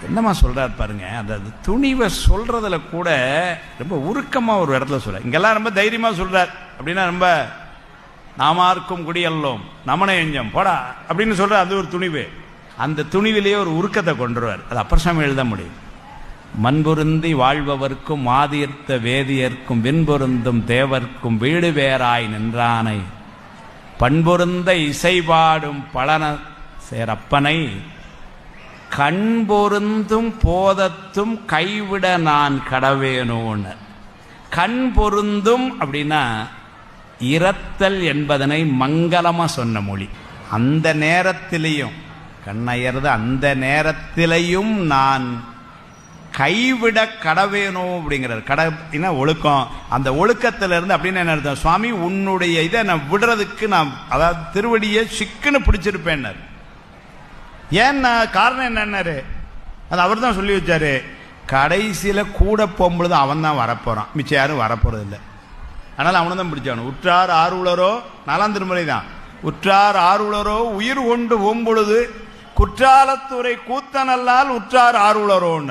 என்னம்மா சொல்றாரு பாருங்க. அந்த துணிவை சொல்றதுல கூட ரொம்ப உருக்கமா ஒரு இடத்துல சொல்ல, இங்கெல்லாம் ரொம்ப தைரியமா சொல்றார். அப்படின்னா ரொம்ப நாமார்க்கும் குடியல்லோம் நமனை எஞ்சம் போடா அப்படின்னு சொல்ற அது ஒரு துணிவு. அந்த துணிவிலேயே ஒரு உருக்கத்தை கொண்டுருவார். அது அப்பர் எழுத முடியும். மண்பொருந்தி வாழ்பவர்க்கும் மாதிர்த்த வேதியர்க்கும் விண்பொருந்தும் தேவர்க்கும் வீடு வேறாய் நின்றானை பண்பொருந்த இசைபாடும் பலன சேரப்பனை கண் பொருந்தும் போதத்தும் கைவிட நான் கடவேனோன்னு. கண் பொருந்தும் அப்படின்னா இரத்தல் என்பதனை மங்களமா சொன்ன மொழி. அந்த நேரத்திலையும் கண்ணயர்து அந்த நேரத்திலையும் நான் கைவிட கடவேனோ அப்படிங்கிறார். கடனா ஒழுக்கம். அந்த ஒழுக்கத்திலிருந்து அப்படின்னு என்ன அர்த்தம்? சுவாமி உன்னுடைய இதை நான் விடுறதுக்கு நான் அதாவது திருவடியை சிக்குன்னு பிடிச்சிருப்பேன். ஏன்னா காரணம் என்னன்னாரு, அது அவர் தான் சொல்லி வச்சாரு. கடைசியில கூட போகும்பொழுது அவன் தான் வரப்போறான், மிச்சம் யாரும் வரப்போறது இல்லை. அதனால அவனை தான் பிடிச்சானு. உற்றார் ஆர்வலரோ 4ஆம் திருமுறை தான். உற்றார் ஆர்வலரோ உயிர் கொண்டு ஓம்பொழுது குற்றாலத்துறை கூத்தனல்லால் உற்றார் ஆர்வலரோன்னு.